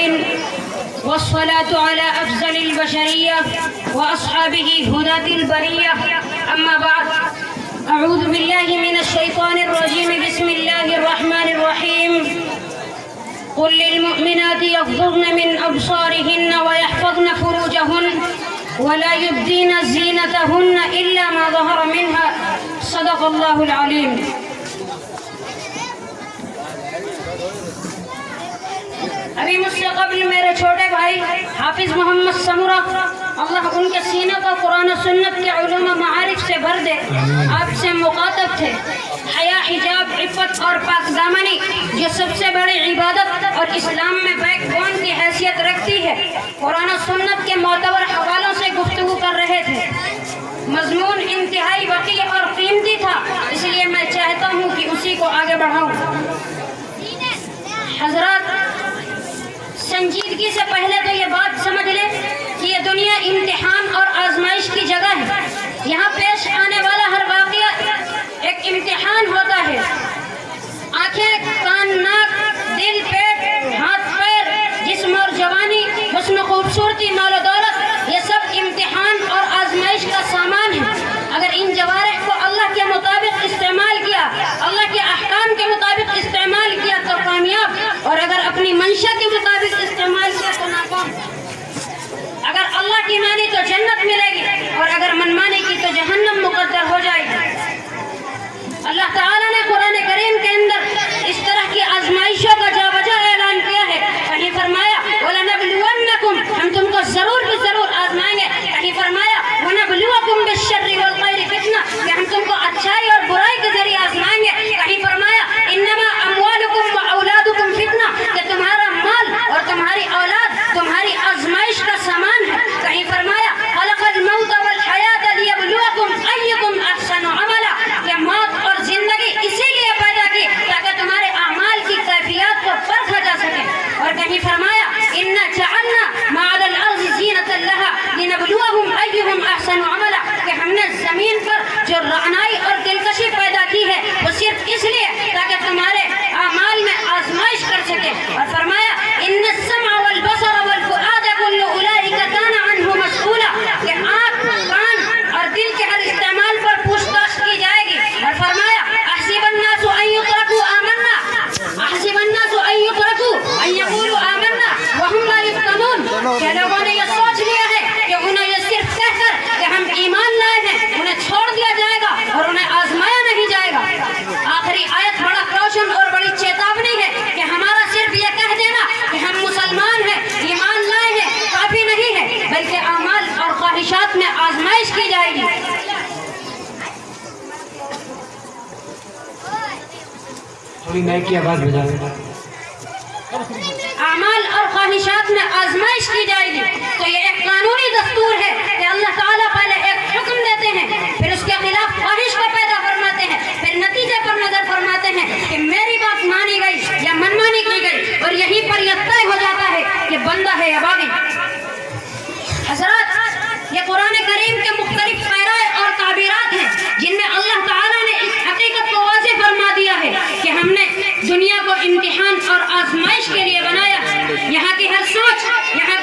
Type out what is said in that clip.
المرسلين والصلاة على أفضل البشرية وأصحابه هداة البرية. أما بعد، أعوذ بالله من الشيطان الرجيم. بسم الله الرحمن الرحيم. قل للمؤمنات يغضضن من أبصارهن ويحفظن فروجهن ولا يبدين زينتهن إلا ما ظهر منها. صدق الله العليم. ابھی مجھ سے قبل میرے چھوٹے بھائی حافظ محمد سمورہ، اللہ ان کے سینے کو قرآن و سنت کے علوم و معارف سے بھر دے، آپ سے مخاطب تھے حیا، حجاب، عفت اور پاک دامنی جو سب سے بڑی عبادت اور اسلام میں بیک بون کی حیثیت رکھتی ہے، قرآن و سنت کے معتبر حوالوں سے گفتگو کر رہے تھے. مضمون انتہائی وسیع اور قیمتی تھا، اس لیے میں چاہتا ہوں کہ اسی کو آگے بڑھاؤں. حضرات، سنجیدگی سے پہلے تو یہ بات سمجھ لیں کہ یہ دنیا امتحان اور آزمائش کی جگہ ہے. یہاں پیش آنے والا ہر واقعہ ایک امتحان ہوتا ہے. آنکھیں، کان، ناک، دل، پیٹ، ہاتھ، پیر، جسم اور جوانی، حسن و خوبصورتی، مال و دولت، یہ سب امتحان اور آزمائش کا سامان ہے. اگر ان جوارح کو اللہ کے مطابق استعمال کیا، اللہ کے احکام کے مطابق استعمال کیا تو کامیاب، اور اگر اپنی منشا کے مطابق استعمال کیا تو ناکام. اگر اللہ کی مانی تو جنت ملے گی، اور اگر منمانی کی تو جہنم مقدر ہو جائے گی. اللہ تعالیٰ نے قرآن کریم کے اندر اس طرح کی آزمائشوں کا جا بجا اعلان کیا ہے. کہیں فرمایا وَلَنَبْلُوَنَّكُمْ، ہم تم کو ضرور بھی ضرور آزمائیں گے. کہیں فرمایا وَنَبْلُوَكُمْ بِالشَّرِّ وَالْخَيْرِ فِتْنَةً، کہ ہم تم کو اچھائی اور برائی کے ذریعے آزمائیں گے. کہیں فرمایا إِنَّمَا أَمْوَالُكُمْ وَأَوْلَادُكُمْ فِتْنَةً، کہ تمہارا مال اور تمہاری اولاد تمہاری آزمائش کا سامان ہے. کہیں فرمایا خَلَقَ الْمَوْتَ وَالْحَيَاةَ لِيَبْلُوَكُمْ أَيُّكُمْ أَحْسَنُ عَمَلًا، کہ موت اور زندگی اسی لیے پیدا کی تاکہ تمہارے اعمال کی کیفیات کو پرکھا جا سکے. اور کہیں فرمایا إِنَّا جَعَلْنَا مَا عَلَى الْأَرْضِ زِينَةً لَهَا لِنَبْلُوَهُمْ أَيُّهُمْ أَحْسَنُ عَمَلًا، کہ ہم نے زمین پر جو رعنائی اور دلکشی پیدا کی ہے وہ صرف اس لیے تاکہ تمہارے اعمال میں آزمائش کر سکے. اور فرمایا إِنَّ السَّمْعَ وَالْبَصَرَ وَالْفُؤَادَ كُلُّ أُولَئِكَ كَانَ عَنْهُ مَسْئُولًا، کہ آنکھ، کان اور دل کے ہر استعمال پر پوچھ تاچھ کی جائے گی. اور فرمایا أَحْسِبَ النَّاسُ أَن يُتْرَكُوا آمَنَّا أَحْسِبَ النَّاسُ أَن يُتْرَكُوا أَن يَقُولُوا آمَنَّا وَهُمْ لَا يُفْتَنُونَ، کہ لوگوں نے یہ سوچ لیا ہے کہ انہیں یہ صرف کہہ کر کہ ہم ایمان لائے ہیں انہیں چھوڑ دیا جائے گا اور انہیں آزمایا نہیں جائے گا. آخری آیت بڑا روشن اور بڑی چیتاونی ہے کہ ہمارا صرف یہ کہہ دینا کہ ہم مسلمان ہیں، ایمان لائے ہیں کافی نہیں ہے، بلکہ اعمال اور خواہشات میں آزمائش کی جائے گی. تھوڑی مائک کی آواز بجا دیں. اعمال اور خواہشات میں آزمائش کی جائے گی. تو یہ ایک قانونی دستور ہے کہ اللہ تعالیٰ پہلے ایک حکم دیتے ہیں، پھر اس کے خلاف خواہش کو پیدا فرماتے ہیں، پھر نتیجے پر نظر فرماتے ہیں کہ میری بات مانی گئی یا منمانی کی گئی، اور یہیں پر یہ طے ہو جاتا ہے کہ بندہ ہے یا باغی. حضرات، یہ قرآن کریم کے مختلف پیرائے اور تعبیرات ہیں جن میں اللہ تعالیٰ نے اس حقیقت کو واضح فرما دیا ہے کہ ہم نے دنیا کو امتحان اور آزمائش کے لیے بنایا. یہاں کی ہر سوچ، یہاں